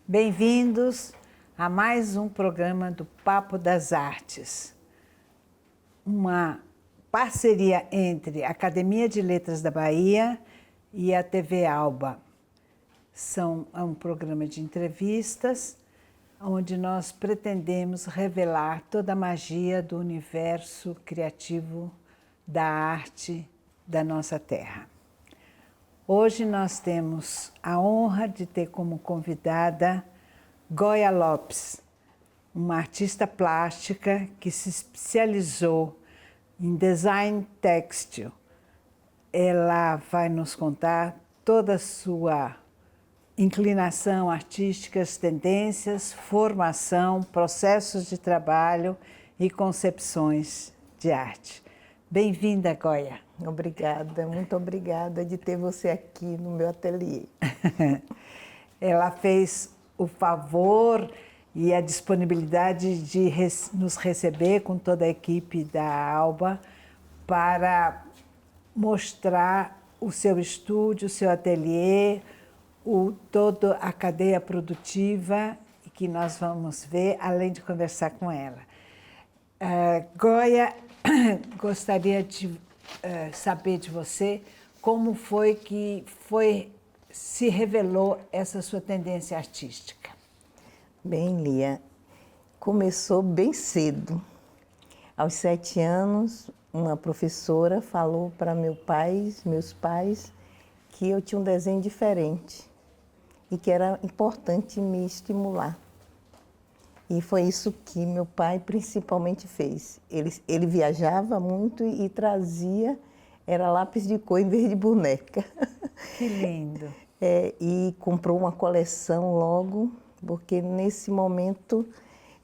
Bem-vindos a mais um programa do Papo das Artes, uma parceria entre a Academia de Letras da Bahia e a TV Alba. É um programa de entrevistas onde nós pretendemos revelar toda a magia do universo criativo da arte da nossa terra. Hoje nós temos a honra de ter como convidada Goya Lopes, uma artista plástica que se especializou em design têxtil. Ela vai nos contar toda a sua inclinação artística, as tendências, formação, processos de trabalho e concepções de arte. Bem-vinda, Goya. Obrigada, muito obrigada de ter você aqui no meu ateliê. Ela fez o favor e a disponibilidade de nos receber com toda a equipe da Alba para mostrar o seu estúdio, o seu ateliê, toda a cadeia produtiva que nós vamos ver, além de conversar com ela. Goya, gostaria de saber de você como foi que se revelou essa sua tendência artística. Bem, Lia, começou bem cedo. Aos 7 anos, uma professora falou para meus pais, que eu tinha um desenho diferente e que era importante me estimular. E foi isso que meu pai principalmente fez. Ele viajava muito e trazia, era lápis de cor em vez de boneca. Que lindo! E comprou uma coleção logo, porque nesse momento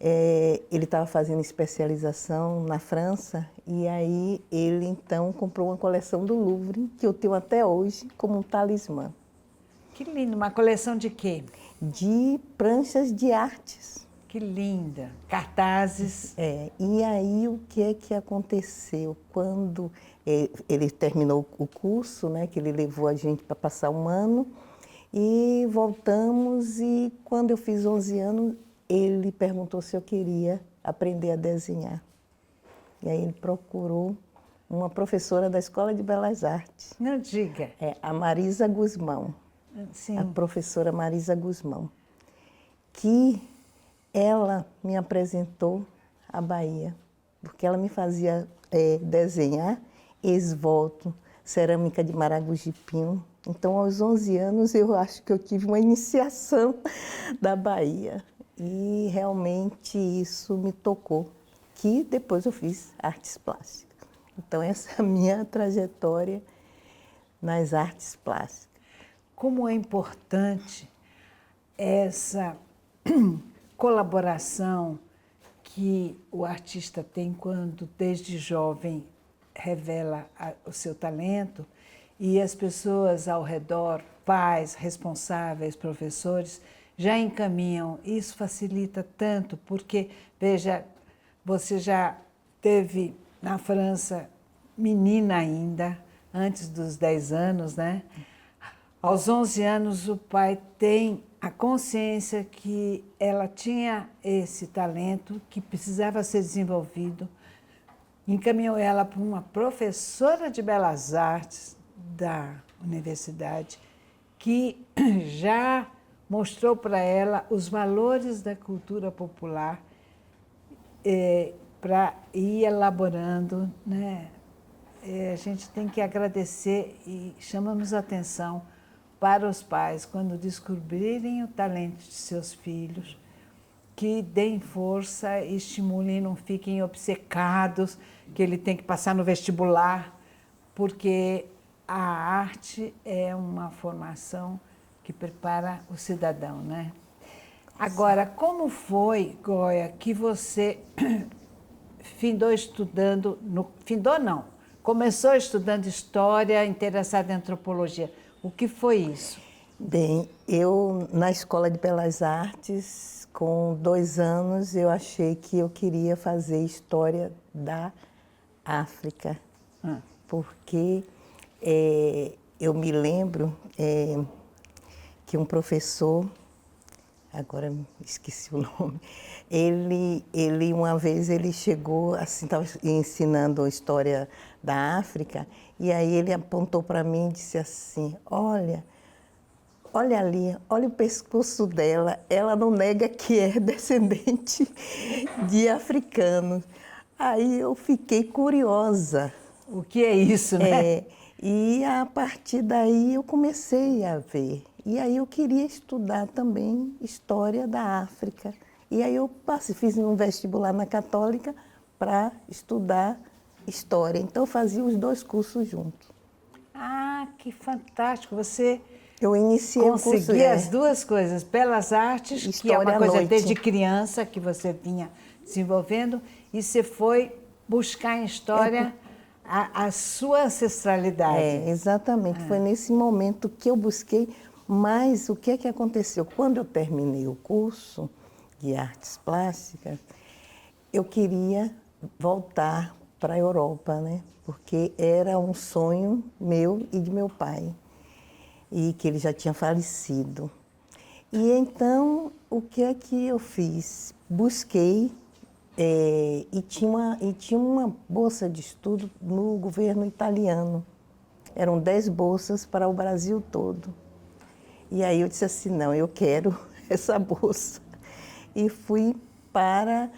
ele estava fazendo especialização na França, e aí ele então comprou uma coleção do Louvre, que eu tenho até hoje como um talismã. Que lindo! Uma coleção de quê? De pranchas de artes. Que linda! Cartazes. E aí o que é que aconteceu? Quando ele terminou o curso, né, que ele levou a gente para passar um ano, e voltamos, e quando eu fiz 11 anos, ele perguntou se eu queria aprender a desenhar. E aí ele procurou uma professora da Escola de Belas Artes. Não diga. A Marisa Guzmão. Sim. A professora Marisa Guzmão, que ela me apresentou à Bahia, porque ela me fazia desenhar esvolto, cerâmica de maragujipinho. Então, aos 11 anos, eu acho que eu tive uma iniciação da Bahia. E realmente isso me tocou, que depois eu fiz artes plásticas. Então, essa é a minha trajetória nas artes plásticas. Como é importante essa colaboração que o artista tem quando, desde jovem, revela o seu talento e as pessoas ao redor, pais, responsáveis, professores, já encaminham. Isso facilita tanto, porque, veja, você já teve na França, menina ainda, antes dos 10 anos, né? Aos 11 anos, o pai tem a consciência que ela tinha esse talento, que precisava ser desenvolvido, encaminhou ela para uma professora de belas artes da universidade, que já mostrou para ela os valores da cultura popular para ir elaborando, né? A gente tem que agradecer e chamamos a atenção para os pais, quando descobrirem o talento de seus filhos, que deem força e estimulem, não fiquem obcecados, que ele tem que passar no vestibular, porque a arte é uma formação que prepara o cidadão, né? Agora, como foi, Goya, que você findou estudando, começou estudando história, interessada em antropologia? O que foi isso? Bem, eu na Escola de Belas Artes, com 2 anos, eu achei que eu queria fazer história da África, porque eu me lembro que um professor agora esqueci o nome. Ele uma vez ele chegou, assim, estava ensinando a história da África, e aí ele apontou para mim e disse assim, olha ali, olha o pescoço dela, ela não nega que é descendente de africanos. Aí eu fiquei curiosa. O que é isso, né? E a partir daí eu comecei a ver. E aí eu queria estudar também história da África. E aí eu fiz um vestibular na Católica para estudar história. Então eu fazia os dois cursos juntos. Ah, que fantástico! Você Eu iniciei o curso, conseguia as duas coisas, belas artes, que é uma História à coisa noite. desde criança que você vinha desenvolvendo, e você foi buscar em história a sua ancestralidade. Exatamente. Foi nesse momento que eu busquei. Mas o que é que aconteceu? Quando eu terminei o curso de artes plásticas, eu queria voltar para a Europa, né? Porque era um sonho meu e de meu pai, e que ele já tinha falecido. E então, o que é que eu fiz? Busquei e tinha uma bolsa de estudo no governo italiano. Eram 10 bolsas para o Brasil todo. E aí eu disse assim, não, eu quero essa bolsa. E fui para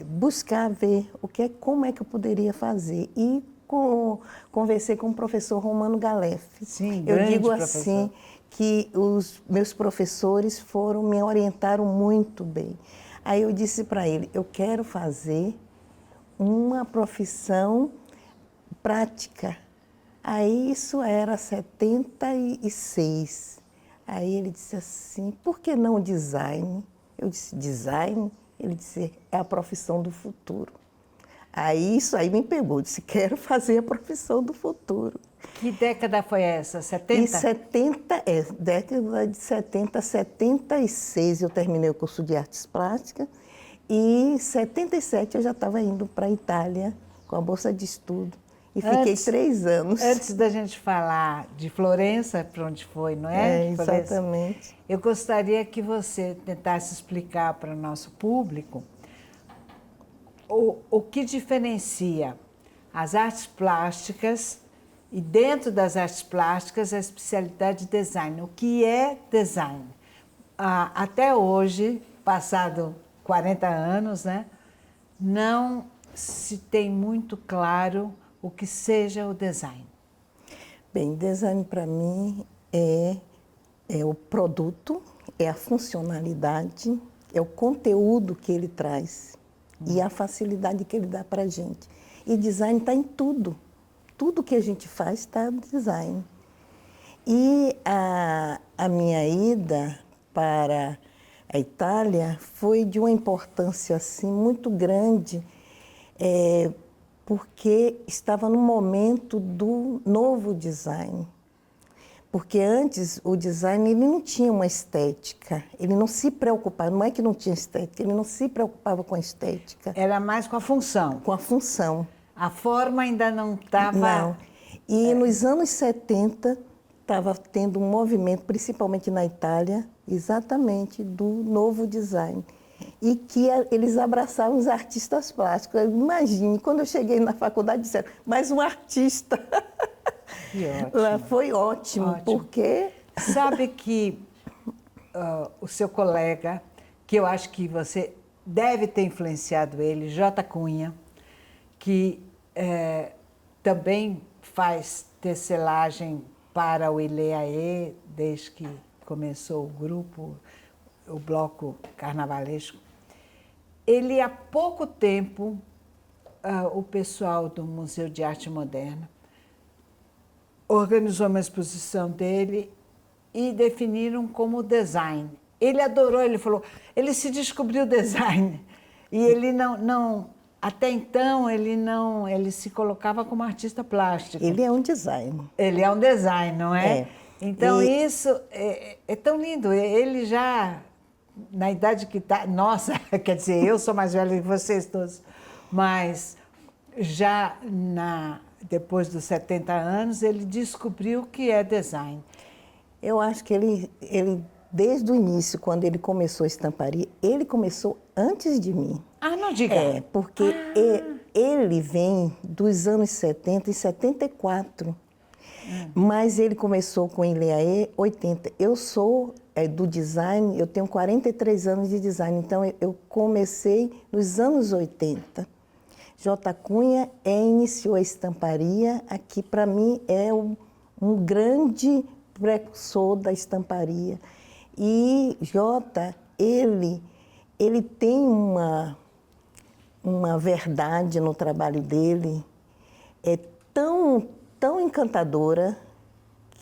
buscar ver como é que eu poderia fazer. E conversei com o professor Romano Galef. Sim, eu grande digo professor. assim que os meus professores me orientaram muito bem. Aí eu disse para ele, eu quero fazer uma profissão prática. Aí isso era 76. Aí ele disse assim, por que não design? Eu disse, design? Ele disse, é a profissão do futuro. Aí isso aí me pegou, eu disse, quero fazer a profissão do futuro. Que década foi essa? 70? E década de 70, 76 eu terminei o curso de artes plásticas e em 77 eu já estava indo para a Itália com a bolsa de estudo. E fiquei 3 anos. Antes da gente falar de Florença, para onde foi, não é? Exatamente. Eu gostaria que você tentasse explicar para o nosso público o que diferencia as artes plásticas e, dentro das artes plásticas, a especialidade de design. O que é design? Até hoje, passado 40 anos, né, não se tem muito claro o que seja o design. Bem, design para mim é o produto, é a funcionalidade, é o conteúdo que ele traz e a facilidade que ele dá para a gente. E design está em tudo. Tudo que a gente faz está no design. E a minha ida para a Itália foi de uma importância assim, muito grande, porque estava no momento do novo design. Porque antes o design ele não tinha uma estética, ele não se preocupava, não é que não tinha estética, ele não se preocupava com a estética. Era mais com a função. Com a função. A forma ainda não estava... Não. E nos anos 70 estava tendo um movimento, principalmente na Itália, exatamente do novo design. E que eles abraçavam os artistas plásticos. Imagine, quando eu cheguei na faculdade, disseram, mas um artista. Que ótimo. Lá foi ótimo, porque... Sabe que o seu colega, que eu acho que você deve ter influenciado ele, J. Cunha, que também faz tecelagem para o ILEAE, desde que começou o grupo, o bloco carnavalesco. Ele, há pouco tempo, o pessoal do Museu de Arte Moderna organizou uma exposição dele e definiram como design. Ele adorou, ele falou, ele se descobriu design. E ele até então, ele se colocava como artista plástico. Ele é um design. Ele é um design, não é? Então, E... isso é tão lindo. Ele já, na idade que está... Nossa, quer dizer, eu sou mais velha que vocês todos, mas já depois dos 70 anos, ele descobriu o que é design. Eu acho que ele desde o início, quando ele começou a estamparia, ele começou antes de mim. Ah, não diga. Porque ele vem dos anos 70 e 74. Mas ele começou com Ileaê 80. Eu sou do design, eu tenho 43 anos de design, então eu comecei nos anos 80. J. Cunha iniciou a estamparia, aqui para mim é um grande precursor da estamparia. E J, ele tem uma verdade no trabalho dele, é tão encantadora,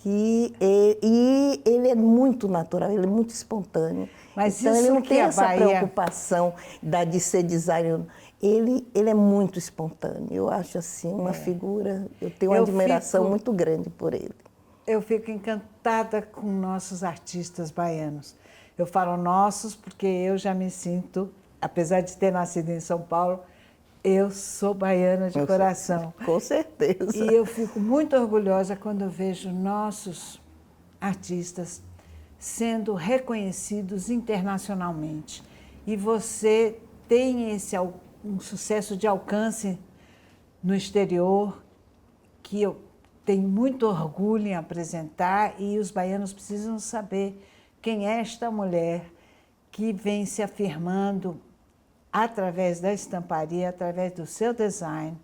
que ele é muito natural, ele é muito espontâneo. Mas então, isso ele não que tem a essa Bahia... preocupação de ser designer. Ele é muito espontâneo. Eu acho assim, uma figura... Eu tenho uma admiração muito grande por ele. Eu fico encantada com nossos artistas baianos. Eu falo nossos porque eu já me sinto, apesar de ter nascido em São Paulo, eu sou baiana de coração. Com certeza. E eu fico muito orgulhosa quando eu vejo nossos artistas sendo reconhecidos internacionalmente. E você tem um sucesso de alcance no exterior que eu tenho muito orgulho em apresentar, e os baianos precisam saber quem é esta mulher que vem se afirmando através da estamparia, através do seu design,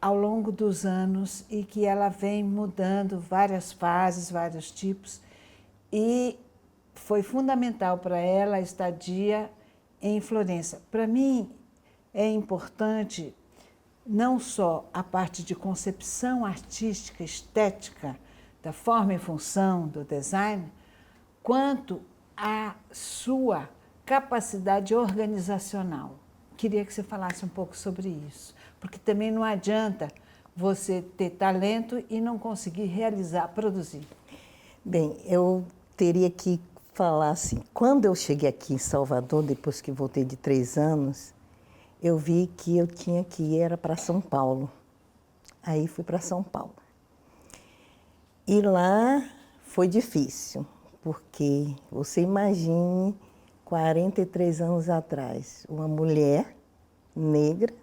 ao longo dos anos, e que ela vem mudando várias fases, vários tipos, e foi fundamental para ela a estadia em Florença. Para mim, é importante não só a parte de concepção artística, estética, da forma e função do design, quanto a sua capacidade organizacional. Queria que você falasse um pouco sobre isso, porque também não adianta você ter talento e não conseguir realizar, produzir. Bem, eu teria que falar assim, quando eu cheguei aqui em Salvador, depois que voltei de 3 anos, eu vi que eu tinha que ir era para São Paulo. Aí fui para São Paulo. E lá foi difícil, porque você imagine 43 anos atrás, uma mulher negra,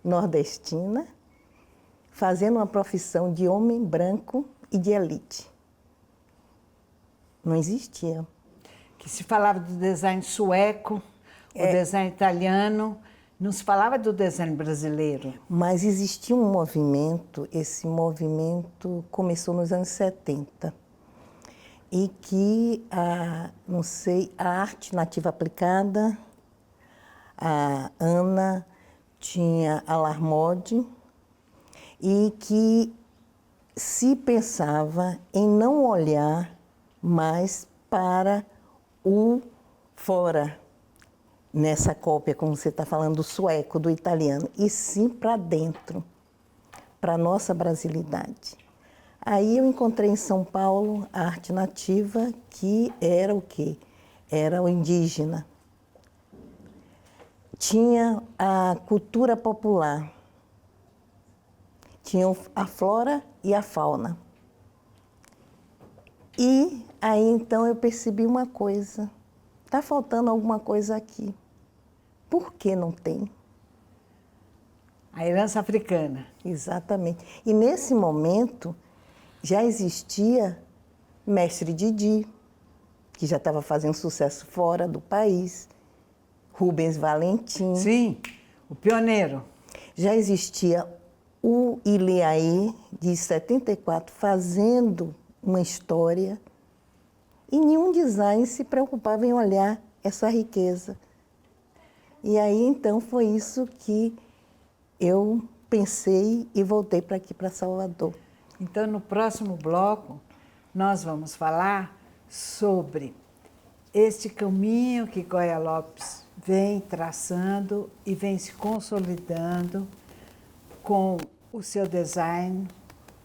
nordestina, fazendo uma profissão de homem branco e de elite. Não existia. Que se falava do design sueco, o design italiano, não se falava do design brasileiro. Mas existia um movimento, esse movimento começou nos anos 70, e que, não sei, a arte nativa aplicada, a Ana tinha a Larmode, e que se pensava em não olhar mais para o fora, nessa cópia, como você está falando, do sueco, do italiano, e sim para dentro, para a nossa brasilidade. Aí eu encontrei em São Paulo a arte nativa, que era o quê? Era o indígena. Tinha a cultura popular, tinha a flora e a fauna. E aí então eu percebi uma coisa, está faltando alguma coisa aqui. Por que não tem? A herança africana. Exatamente. E nesse momento já existia Mestre Didi, que já estava fazendo sucesso fora do país, Rubens Valentim. Sim, o pioneiro. Já existia o Ileaê, de 74, fazendo uma história, e nenhum design se preocupava em olhar essa riqueza. E aí, então, foi isso que eu pensei e voltei para aqui, para Salvador. Então, no próximo bloco, nós vamos falar sobre este caminho que Goya Lopes vem traçando e vem se consolidando com o seu design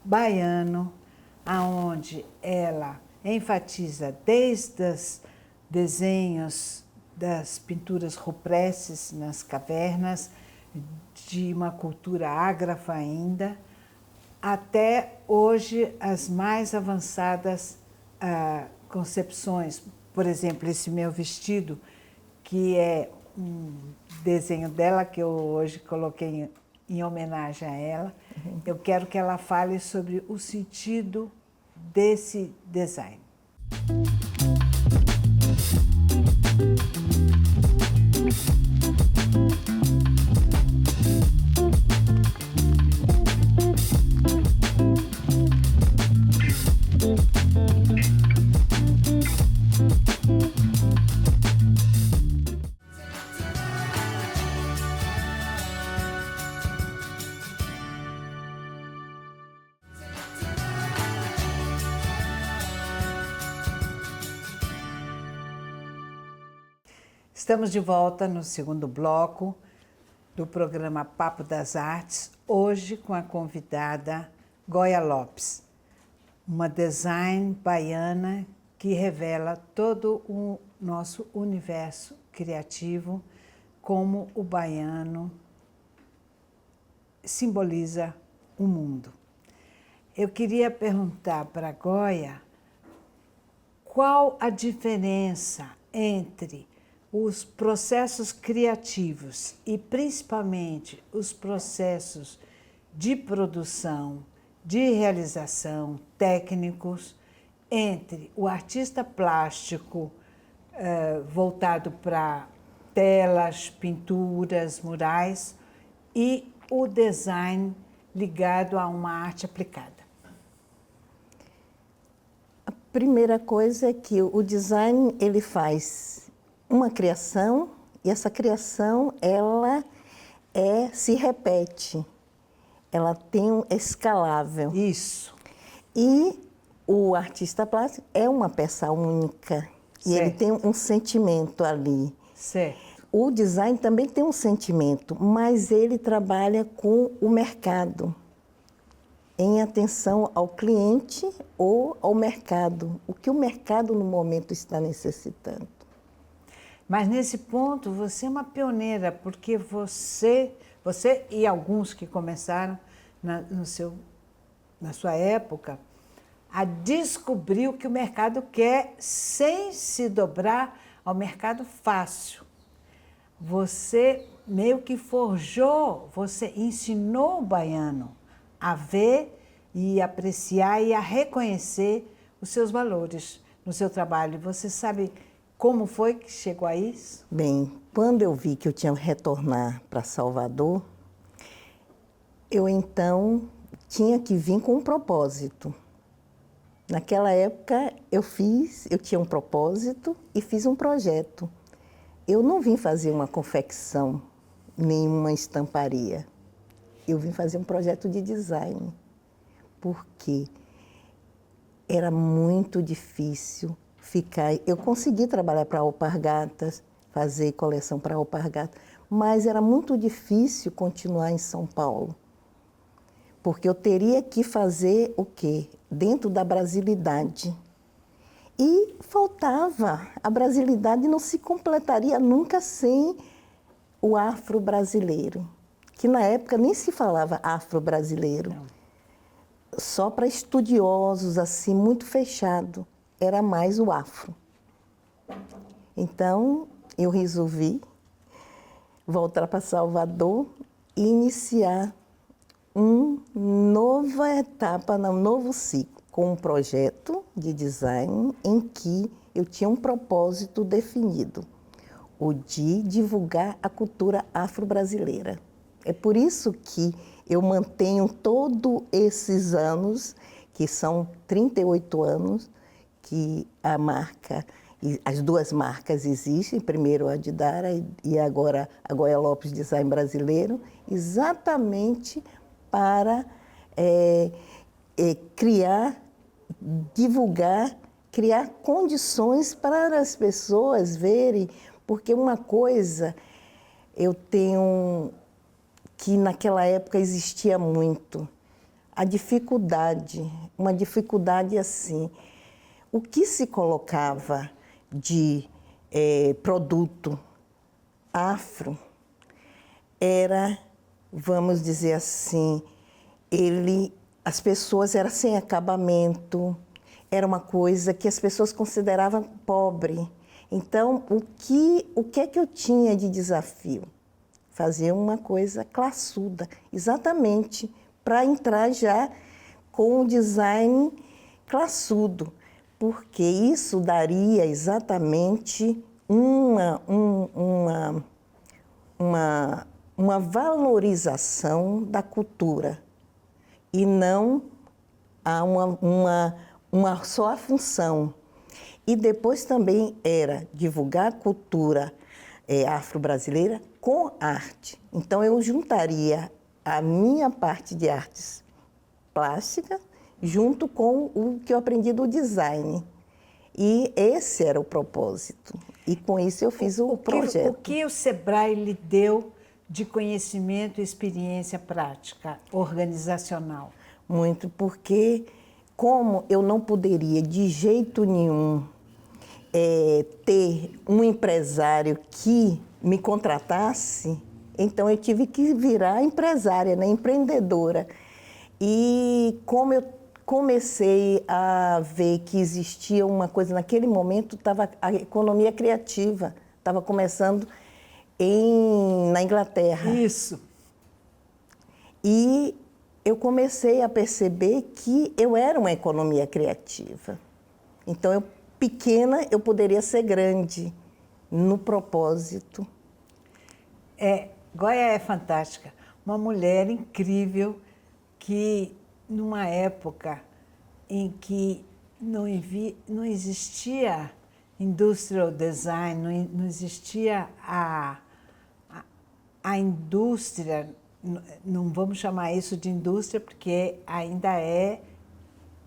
baiano, aonde ela enfatiza desde os desenhos das pinturas rupestres nas cavernas, de uma cultura ágrafa ainda, até hoje as mais avançadas concepções, por exemplo, esse meu vestido, que é um desenho dela, que eu hoje coloquei em homenagem a ela. Eu quero que ela fale sobre o sentido desse design. Estamos de volta no segundo bloco do programa Papo das Artes, hoje com a convidada Goya Lopes, uma design baiana que revela todo o nosso universo criativo, como o baiano simboliza o mundo. Eu queria perguntar para a Goya qual a diferença entre os processos criativos e principalmente os processos de produção, de realização, técnicos, entre o artista plástico voltado para telas, pinturas, murais e o design ligado a uma arte aplicada. A primeira coisa é que o design ele faz uma criação e essa criação ela se repete, ela é escalável. Isso. E o artista plástico é uma peça única e ele tem um sentimento ali. Certo. O design também tem um sentimento, mas ele trabalha com o mercado, em atenção ao cliente ou ao mercado, o que o mercado no momento está necessitando. Mas nesse ponto você é uma pioneira, porque você e alguns que começaram na sua época a descobrir o que o mercado quer sem se dobrar ao mercado fácil. Você meio que forjou, você ensinou o baiano a ver e apreciar e a reconhecer os seus valores no seu trabalho. Você sabe como foi que chegou a isso? Bem, quando eu vi que eu tinha que retornar para Salvador, eu então tinha que vir com um propósito. Naquela época eu tinha um propósito e fiz um projeto. Eu não vim fazer uma confecção, nem uma estamparia. Eu vim fazer um projeto de design, porque era muito difícil ficar. Eu consegui trabalhar para Alpargatas, fazer coleção para Alpargatas, mas era muito difícil continuar em São Paulo, porque eu teria que fazer o quê? Dentro da brasilidade. E faltava, a brasilidade não se completaria nunca sem o afro-brasileiro, que na época nem se falava afro-brasileiro. Só para estudiosos, assim, muito fechado, era mais o afro. Então, eu resolvi voltar para Salvador e iniciar uma nova etapa, um novo ciclo, com um projeto de design em que eu tinha um propósito definido, o de divulgar a cultura afro-brasileira. É por isso que eu mantenho todos esses anos, que são 38 anos, que a marca, as duas marcas existem, primeiro a Didara e agora a Goya Lopes Design Brasileiro, exatamente para criar, divulgar, criar condições para as pessoas verem, porque uma coisa eu tenho que naquela época existia muito, a dificuldade, uma dificuldade assim, o que se colocava de produto afro era, vamos dizer assim, as pessoas eram sem acabamento, era uma coisa que as pessoas consideravam pobre. Então, o que é que eu tinha de desafio? Fazer uma coisa classuda, exatamente, para entrar já com o design classudo, porque isso daria exatamente uma valorização da cultura e não a uma só função. E depois também era divulgar a cultura afro-brasileira com arte. Então eu juntaria a minha parte de artes plásticas junto com o que eu aprendi do design. E esse era o propósito. E com isso eu fiz o projeto. O que o Sebrae lhe deu de conhecimento e experiência prática, organizacional? Muito, porque como eu não poderia de jeito nenhum ter um empresário que me contratasse, então eu tive que virar empresária, né, empreendedora. E como eu comecei a ver que existia uma coisa, naquele momento estava a economia criativa, estava começando na Inglaterra. Isso. E eu comecei a perceber que eu era uma economia criativa. Então, pequena, eu poderia ser grande no propósito. Goya é fantástica. Uma mulher incrível que, numa época em que não existia industrial design, não existia a indústria, não vamos chamar isso de indústria porque ainda é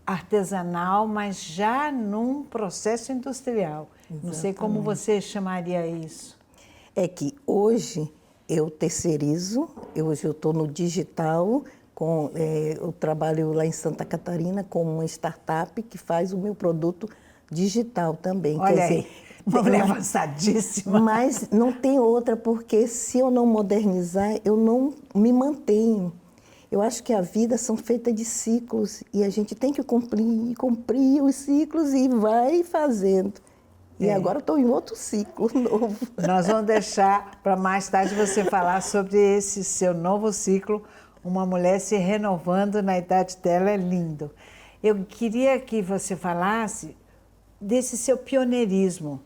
artesanal, mas já num processo industrial. Exatamente. Não sei como você chamaria isso. É que hoje eu terceirizo, hoje eu estou no digital, eu trabalho lá em Santa Catarina com uma startup que faz o meu produto digital também. Olha, quer dizer, uma mulher avançadíssima. Mas não tem outra, porque se eu não modernizar, eu não me mantenho. Eu acho que a vida são feitas de ciclos e a gente tem que cumprir os ciclos e vai fazendo. E agora estou em outro ciclo novo. Nós vamos deixar para mais tarde você falar sobre esse seu novo ciclo. Uma mulher se renovando na idade dela é lindo. Eu queria que você falasse desse seu pioneirismo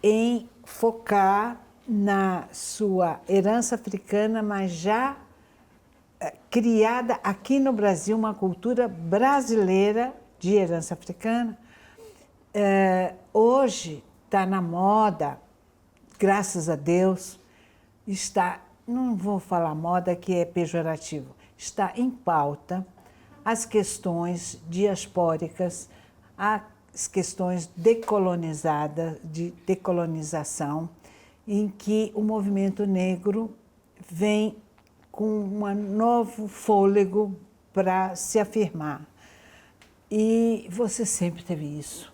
em focar na sua herança africana, mas já criada aqui no Brasil, uma cultura brasileira de herança africana. Hoje está na moda, graças a Deus, não vou falar moda que é pejorativo, está em pauta as questões diaspóricas, as questões de decolonização, em que o movimento negro vem com um novo fôlego para se afirmar. E você sempre teve isso.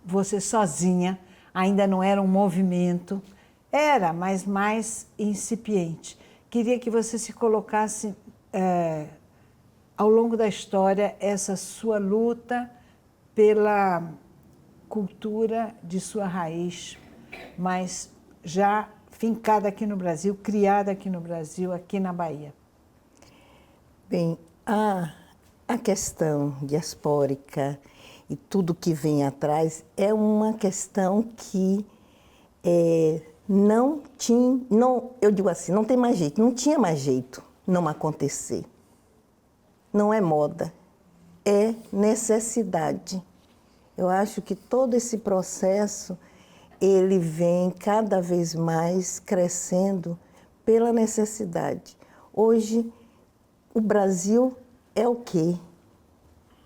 Você sozinha, ainda não era um movimento, era, mas mais incipiente. Queria que você se colocasse, ao longo da história, essa sua luta pela cultura de sua raiz, mas já fincada aqui no Brasil, criada aqui no Brasil, aqui na Bahia. Bem, a questão diaspórica e tudo que vem atrás é uma questão que eu digo assim, não tem mais jeito, não tinha mais jeito não acontecer. Não é moda, é necessidade. Eu acho que todo esse processo, ele vem cada vez mais crescendo pela necessidade. Hoje, o Brasil é o quê?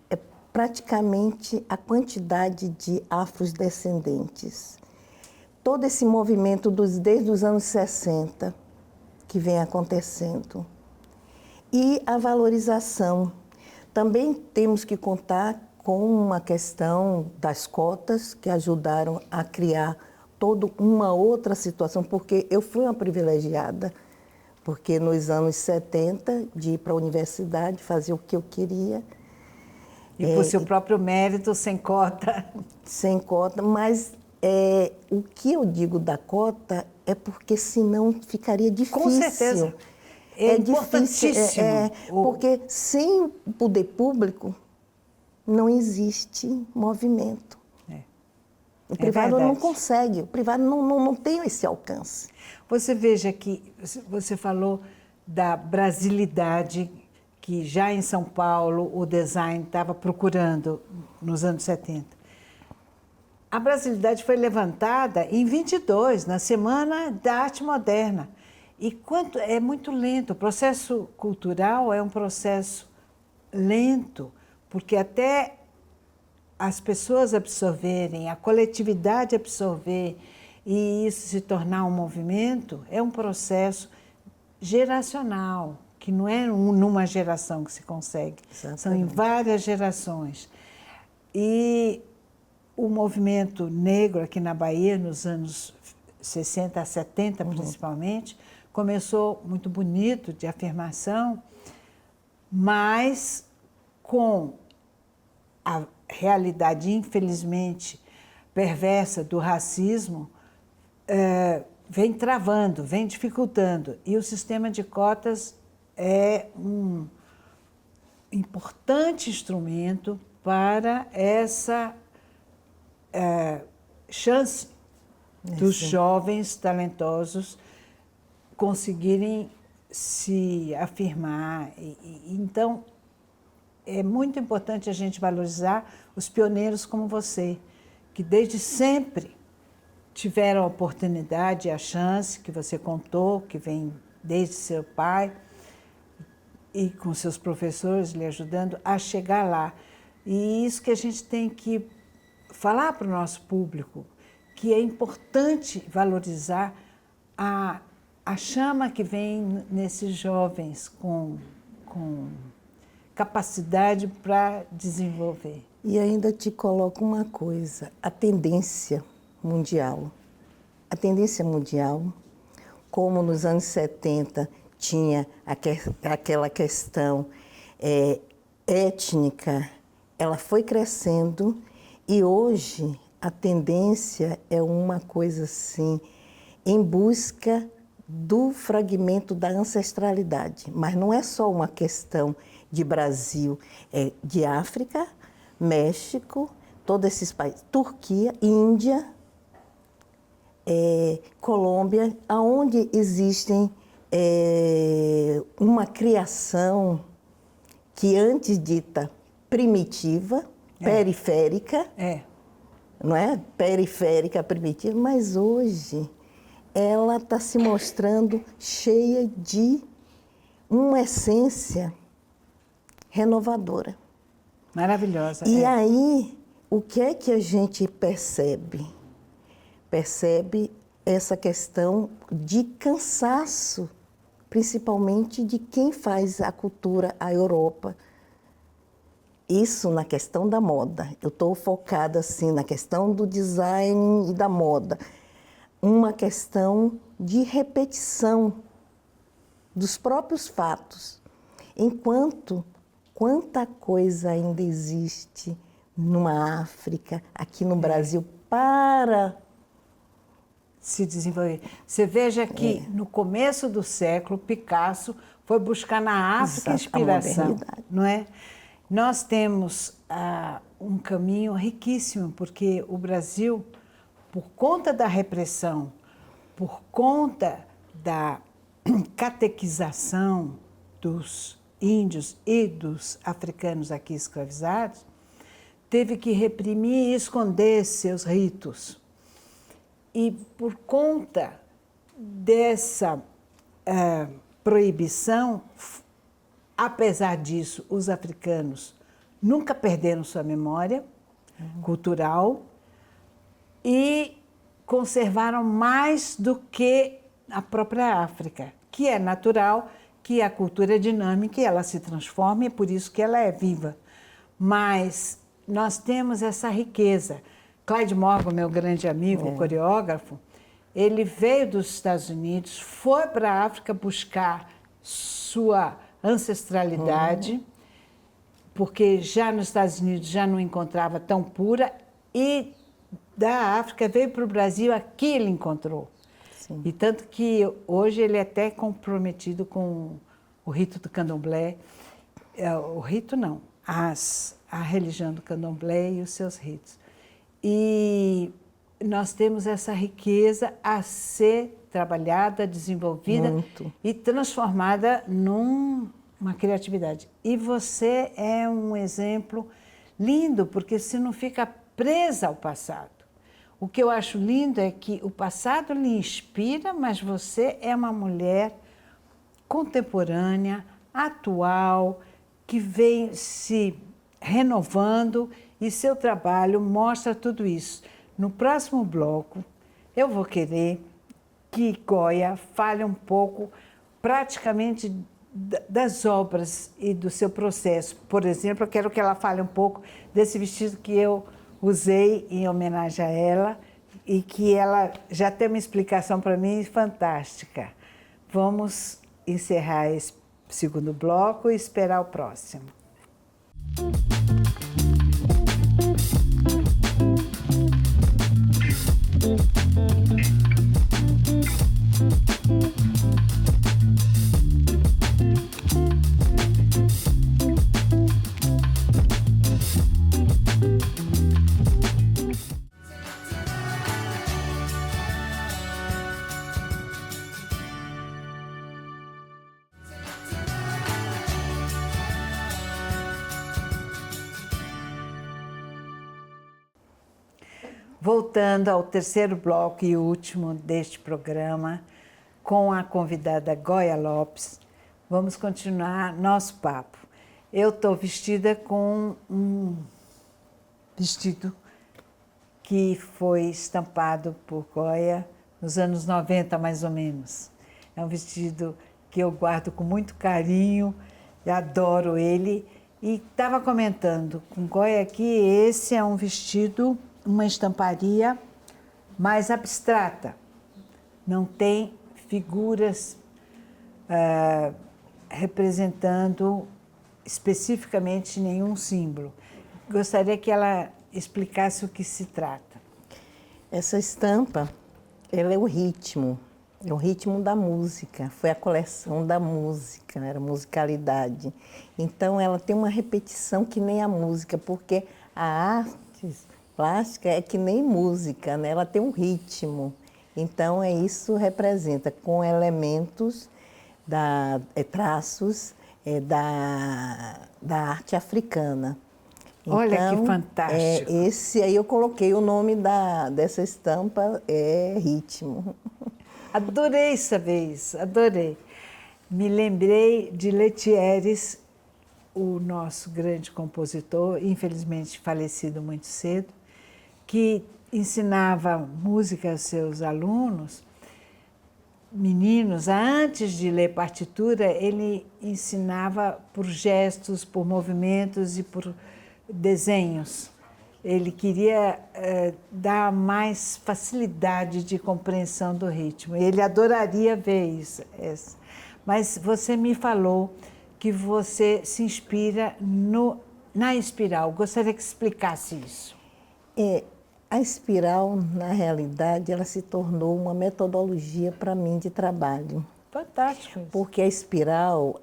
É praticamente a quantidade de afrodescendentes. Todo esse movimento desde os anos 60 que vem acontecendo. E a valorização. Também temos que contar com uma questão das cotas que ajudaram a criar toda uma outra situação, porque eu fui uma privilegiada, porque nos anos 70, de ir para a universidade, fazer o que eu queria, E por seu próprio mérito, sem cota. Sem cota, mas o que eu digo da cota é porque senão ficaria difícil. Com certeza. É importantíssimo. Difícil, porque sem o poder público não existe movimento. O privado não consegue, o privado não tem esse alcance. Você veja que você falou da brasilidade que já em São Paulo o design estava procurando nos anos 70. A brasilidade foi levantada em 22, na Semana da Arte Moderna. E é muito lento, o processo cultural é um processo lento, porque até as pessoas absorverem, a coletividade absorver e isso se tornar um movimento, é um processo geracional, que não é numa geração que se consegue, exatamente. São em várias gerações. E o movimento negro aqui na Bahia, nos anos 60 a 70 principalmente, começou muito bonito, de afirmação, mas com a realidade, infelizmente, perversa do racismo, vem travando, vem dificultando. E o sistema de cotas é um importante instrumento para essa chance dos jovens talentosos conseguirem se afirmar. Então, é muito importante a gente valorizar os pioneiros como você, que desde sempre tiveram a oportunidade e a chance que você contou, que vem desde seu pai e com seus professores lhe ajudando a chegar lá. E isso que a gente tem que falar para o nosso público, que é importante valorizar a chama que vem nesses jovens com capacidade para desenvolver. E ainda te coloco uma coisa, a tendência mundial. A tendência mundial, como nos anos 70 tinha aquela questão étnica, ela foi crescendo e hoje a tendência é uma coisa assim, em busca do fragmento da ancestralidade. Mas não é só uma questão de Brasil, é de África, México, todos esses países, Turquia, Índia, Colômbia, onde existem uma criação que antes dita primitiva, periférica, não é? Periférica, primitiva, mas hoje ela está se mostrando cheia de uma essência renovadora. Maravilhosa. E aí, o que é que a gente percebe? Percebe essa questão de cansaço, principalmente de quem faz a cultura, a Europa. Isso na questão da moda. Eu estou focada assim na questão do design e da moda. Uma questão de repetição dos próprios fatos. Enquanto quanta coisa ainda existe numa África, aqui no Brasil, para se desenvolver. Você veja que no começo do século, Picasso foi buscar na África inspiração, não é? Nós temos um caminho riquíssimo, porque o Brasil, por conta da repressão, por conta da catequização dos índios e dos africanos aqui escravizados, teve que reprimir e esconder seus ritos. E por conta dessa proibição, apesar disso, os africanos nunca perderam sua memória cultural e conservaram mais do que a própria África, que é natural, que a cultura é dinâmica e ela se transforma e é por isso que ela é viva. Mas nós temos essa riqueza. Clyde Morgan, meu grande amigo, coreógrafo, ele veio dos Estados Unidos, foi para a África buscar sua ancestralidade, porque já nos Estados Unidos já não encontrava tão pura, e da África veio para o Brasil, aqui ele encontrou. Sim. E tanto que hoje ele é até comprometido com o rito do candomblé, o rito não, a religião do candomblé e os seus ritos. E nós temos essa riqueza a ser trabalhada, desenvolvida Muito. e transformada numa criatividade. E você é um exemplo lindo, porque você não fica presa ao passado. O que eu acho lindo é que o passado lhe inspira, mas você é uma mulher contemporânea, atual, que vem se renovando, e seu trabalho mostra tudo isso. No próximo bloco, eu vou querer que Goia fale um pouco, praticamente, das obras e do seu processo. Por exemplo, eu quero que ela fale um pouco desse vestido que eu usei em homenagem a ela e que ela já tem uma explicação para mim fantástica. Vamos encerrar esse segundo bloco e esperar o próximo. Voltando ao terceiro bloco e último deste programa, com a convidada Goia Lopes, vamos continuar nosso papo. Eu estou vestida com um vestido que foi estampado por Goia nos anos 90, mais ou menos. É um vestido que eu guardo com muito carinho, eu adoro ele. E estava comentando com Goia que esse é um vestido, uma estamparia mais abstrata. Não tem figuras representando especificamente nenhum símbolo. Gostaria que ela explicasse o que se trata. Essa estampa, ela é o ritmo da música, foi a coleção da música, era musicalidade. Então, ela tem uma repetição que nem a música, porque a arte plástica é que nem música, né? Ela tem um ritmo. Então, isso representa com elementos, traços da arte africana. Olha então, que fantástico. Esse aí eu coloquei o nome dessa estampa, é ritmo. Adorei saber isso, adorei. Me lembrei de Letieres, o nosso grande compositor, infelizmente falecido muito cedo, que ensinava música aos seus alunos, meninos, antes de ler partitura, ele ensinava por gestos, por movimentos e por desenhos. Ele queria dar mais facilidade de compreensão do ritmo. Ele adoraria ver isso. Mas você me falou que você se inspira na espiral. Gostaria que explicasse isso. A espiral, na realidade, ela se tornou uma metodologia para mim de trabalho. Fantástico isso. Porque a espiral,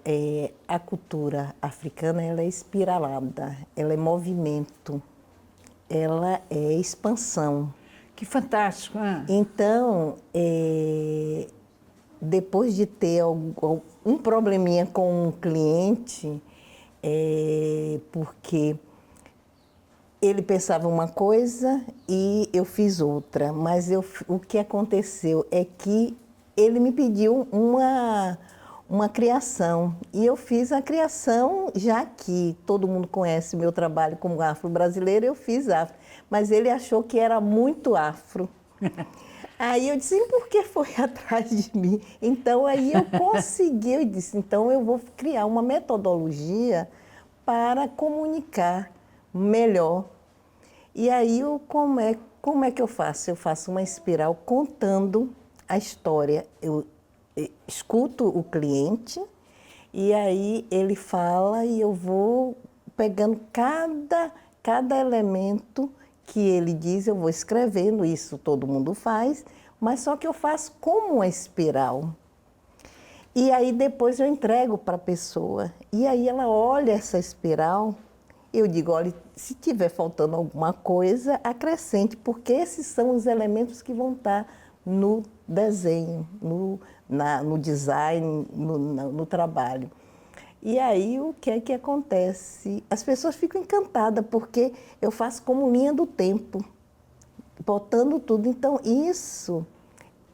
a cultura africana, ela é espiralada, ela é movimento, ela é expansão. Que fantástico, hein? Então, depois de ter um probleminha com um cliente, porque ele pensava uma coisa e eu fiz outra, mas o que aconteceu é que ele me pediu uma criação e eu fiz a criação, já que todo mundo conhece o meu trabalho como afro-brasileiro, eu fiz afro, mas ele achou que era muito afro. Aí eu disse, e por que foi atrás de mim? Então aí eu consegui, eu disse, então eu vou criar uma metodologia para comunicar melhor. E aí como é que eu faço? Eu faço uma espiral contando a história. Eu escuto o cliente e aí ele fala e eu vou pegando cada elemento que ele diz, eu vou escrevendo, isso todo mundo faz, mas só que eu faço como uma espiral. E aí depois eu entrego para a pessoa. E aí ela olha essa espiral, eu digo, olha, se tiver faltando alguma coisa, acrescente, porque esses são os elementos que vão estar no desenho, no design, no trabalho. E aí o que é que acontece? As pessoas ficam encantadas, porque eu faço como linha do tempo, botando tudo. Então isso,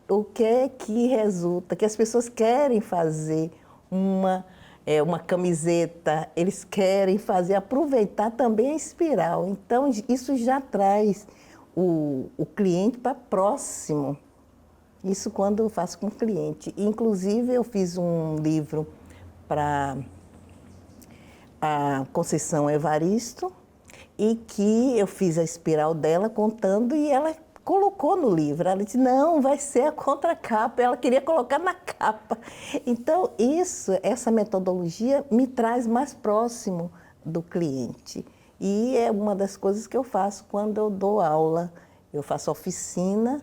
o que é que resulta? Que as pessoas querem fazer uma camiseta, eles querem fazer, aproveitar também a espiral. Então, isso já traz o cliente para próximo. Isso quando eu faço com o cliente. Inclusive, eu fiz um livro para a Conceição Evaristo, e que eu fiz a espiral dela contando, e ela colocou no livro. Ela disse, não, vai ser a contracapa. Ela queria colocar na capa. Então, essa metodologia me traz mais próximo do cliente. E é uma das coisas que eu faço quando eu dou aula. Eu faço oficina,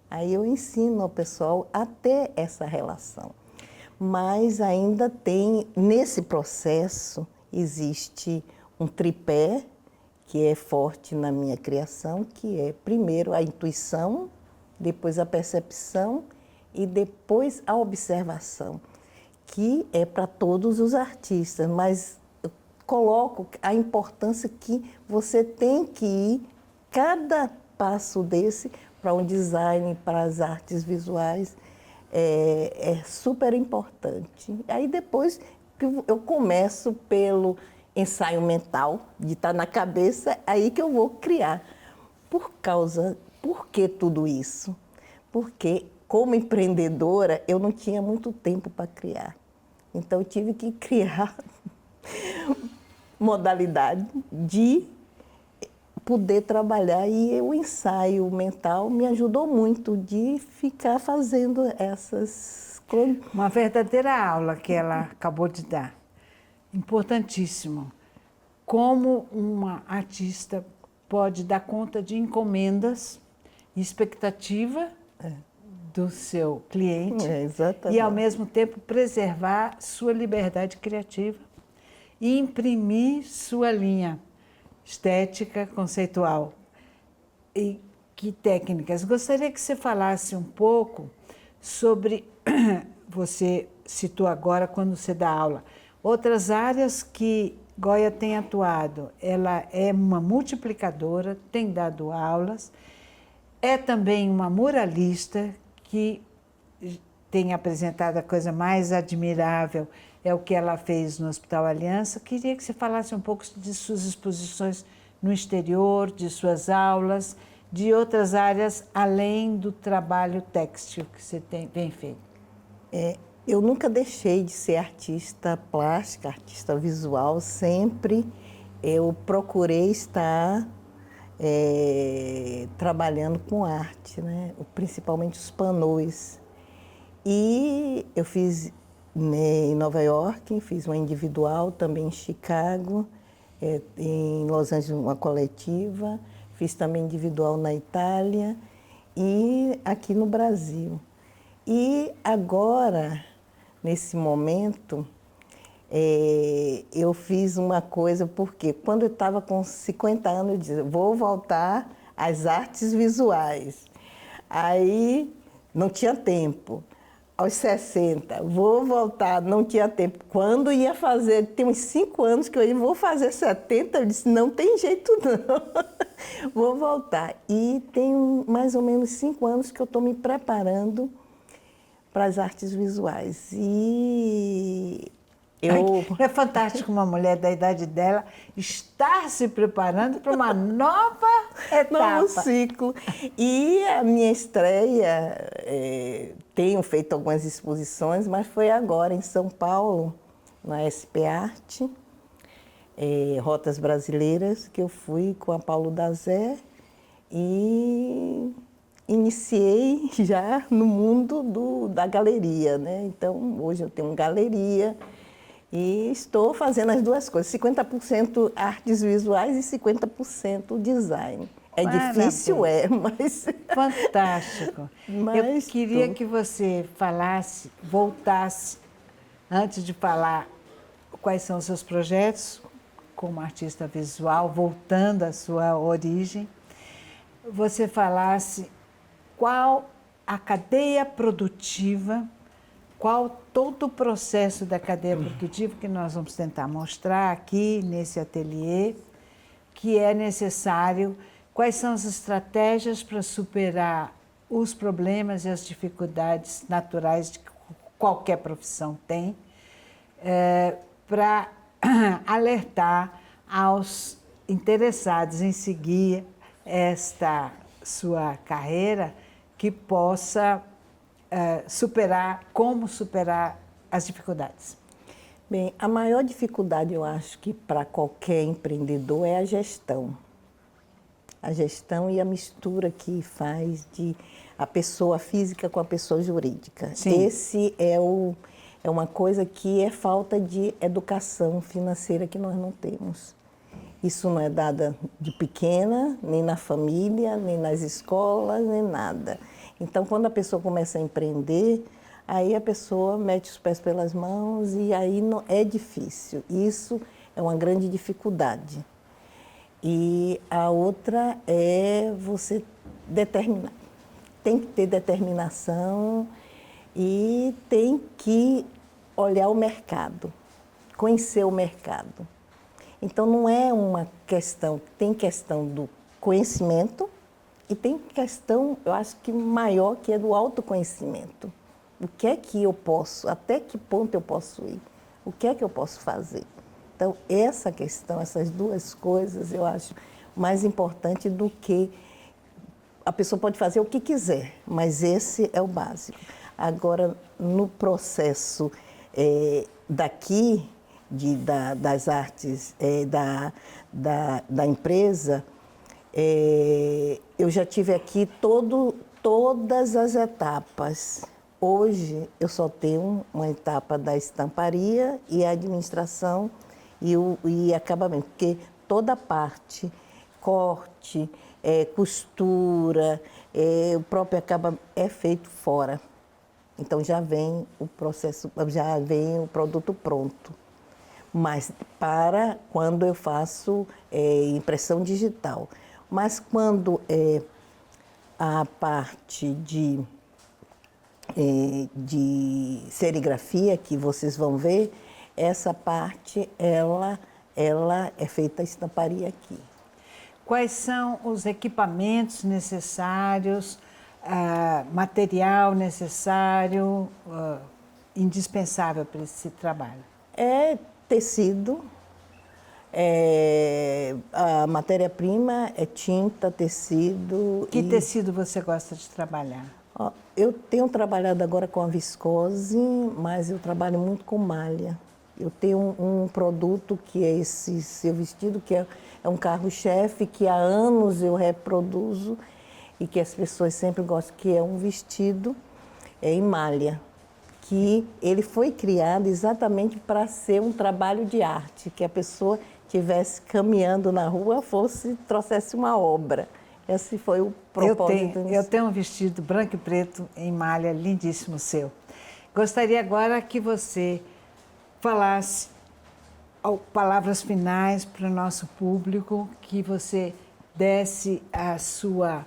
aí eu ensino ao pessoal a ter essa relação. Mas ainda tem, nesse processo, existe um tripé que é forte na minha criação, que é primeiro a intuição, depois a percepção e depois a observação, que é para todos os artistas, mas eu coloco a importância que você tem que ir, cada passo desse, para um design, para as artes visuais, é super importante. Aí depois eu começo pelo ensaio mental, de estar na cabeça, aí que eu vou criar. Por que tudo isso? Porque, como empreendedora, eu não tinha muito tempo para criar. Então, eu tive que criar modalidade de poder trabalhar, e o ensaio mental me ajudou muito de ficar fazendo essas coisas. Uma verdadeira aula que ela acabou de dar. Importantíssimo. Como uma artista pode dar conta de encomendas e expectativa do seu cliente Exatamente. e, ao mesmo tempo, preservar sua liberdade criativa e imprimir sua linha estética, conceitual. E que técnicas? Gostaria que você falasse um pouco sobre, você citou agora quando você dá aula, outras áreas que Goya tem atuado. Ela é uma multiplicadora, tem dado aulas, é também uma muralista que tem apresentado a coisa mais admirável, é o que ela fez no Hospital Aliança. Queria que você falasse um pouco de suas exposições no exterior, de suas aulas, de outras áreas além do trabalho têxtil que você vem feito. Eu nunca deixei de ser artista plástica, artista visual, sempre eu procurei estar trabalhando com arte, né? Principalmente os panões. E eu fiz em Nova York, fiz uma individual, também em Chicago, em Los Angeles uma coletiva, fiz também individual na Itália e aqui no Brasil. E agora, nesse momento, eu fiz uma coisa, porque quando eu estava com 50 anos, eu disse, vou voltar às artes visuais. Aí não tinha tempo. Aos 60, vou voltar, não tinha tempo. Quando ia fazer, tem uns 5 anos que eu vou fazer 70, eu disse, não tem jeito não, vou voltar. E tem mais ou menos 5 anos que eu estou me preparando para as artes visuais. E é fantástico uma mulher da idade dela estar se preparando para uma nova etapa. Novo ciclo. E a minha estreia, tenho feito algumas exposições, mas foi agora em São Paulo, na SP Arte, Rotas Brasileiras, que eu fui com a Paulo Dazé e iniciei já no mundo da galeria, né? Então, hoje eu tenho uma galeria E estou fazendo as duas coisas, 50% artes visuais e 50% design. É difícil, mas... Fantástico. Mas Eu queria que você falasse, voltasse, antes de falar quais são os seus projetos como artista visual, voltando à sua origem, você falasse qual a cadeia produtiva, qual todo o processo da cadeia produtiva que nós vamos tentar mostrar aqui nesse ateliê, que é necessário, quais são as estratégias para superar os problemas e as dificuldades naturais que qualquer profissão tem, para alertar aos interessados em seguir esta sua carreira que possa superar, como superar as dificuldades. Bem, a maior dificuldade, eu acho que para qualquer empreendedor é a gestão. A gestão e a mistura que faz de a pessoa física com a pessoa jurídica. Sim. Esse é uma coisa que é falta de educação financeira que nós não temos. Isso não é dada de pequena, nem na família, nem nas escolas, nem nada. Então, quando a pessoa começa a empreender, aí a pessoa mete os pés pelas mãos e aí não, é difícil. Isso é uma grande dificuldade. E a outra é você determinar. Tem que ter determinação e tem que olhar o mercado, conhecer o mercado. Então, não é uma questão, tem questão do conhecimento e tem questão, eu acho que maior, que é do autoconhecimento. O que é que eu posso, até que ponto eu posso ir? O que é que eu posso fazer? Então, essa questão, essas duas coisas, eu acho mais importante do que a pessoa pode fazer o que quiser, mas esse é o básico. Agora, no processo daqui, das artes da empresa, eu já tive aqui todas as etapas. Hoje, eu só tenho uma etapa da estamparia e a administração e acabamento, porque toda a parte, corte, costura, o próprio acabamento é feito fora. Então já vem o processo, já vem o produto pronto. Mas para quando eu faço impressão digital. Mas quando é a parte de serigrafia, que vocês vão ver, essa parte, ela é feita a estamparia aqui. Quais são os equipamentos necessários, material necessário, indispensável para esse trabalho? É tecido, a matéria-prima é tinta, tecido. Que tecido você gosta de trabalhar? Eu tenho trabalhado agora com a viscose, mas eu trabalho muito com malha. Eu tenho um produto que é esse seu vestido, que é um carro-chefe, que há anos eu reproduzo e que as pessoas sempre gostam, que é um vestido em malha, que ele foi criado exatamente para ser um trabalho de arte, que a pessoa estivesse caminhando na rua, trouxesse uma obra. Esse foi o propósito. Eu tenho um vestido branco e preto em malha lindíssimo seu. Gostaria agora que você falasse palavras finais para o nosso público, que você desse a sua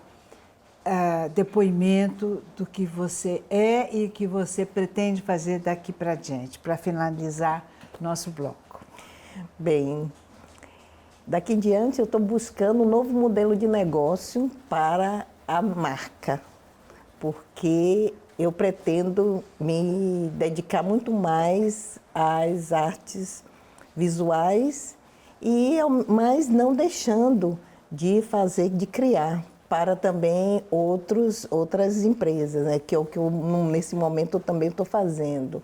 depoimento do que você é e que você pretende fazer daqui para diante, para finalizar nosso bloco. Bem, daqui em diante eu estou buscando um novo modelo de negócio para a marca, porque eu pretendo me dedicar muito mais às artes visuais, mas não deixando de criar para também outras empresas, né? Que é o que nesse momento eu também estou fazendo.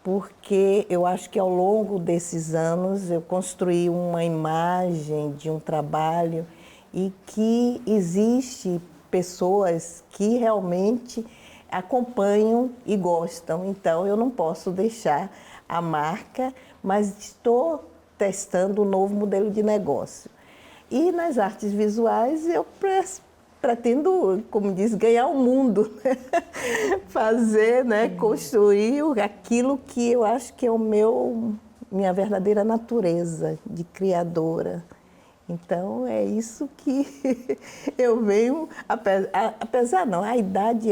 Porque eu acho que ao longo desses anos eu construí uma imagem de um trabalho e que existe pessoas que realmente acompanham e gostam. Então eu não posso deixar a marca, mas estou testando um novo modelo de negócio. E nas artes visuais eu pretendo, como diz, ganhar o mundo, né? Fazer, né? Construir aquilo que eu acho que é minha verdadeira natureza de criadora. Então, é isso que eu venho, apesar não, a idade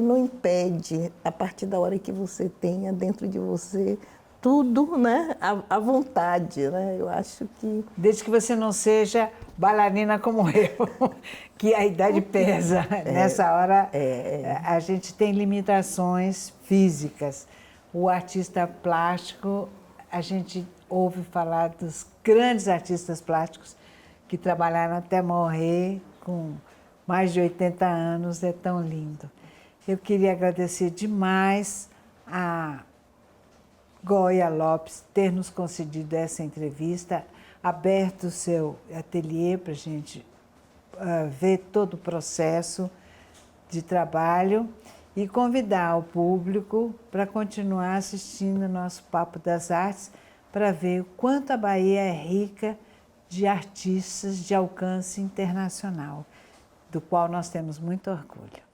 não impede, a partir da hora que você tenha dentro de você tudo, né, à vontade, né? Eu acho que... Desde que você não seja bailarina como eu, que a idade pesa. Nessa hora, a gente tem limitações físicas. O artista plástico, a gente ouve falar dos grandes artistas plásticos que trabalharam até morrer com mais de 80 anos, é tão lindo. Eu queria agradecer demais a Goya Lopes ter nos concedido essa entrevista, aberto o seu ateliê para a gente ver todo o processo de trabalho e convidar o público para continuar assistindo o nosso Papo das Artes para ver o quanto a Bahia é rica de artistas de alcance internacional, do qual nós temos muito orgulho.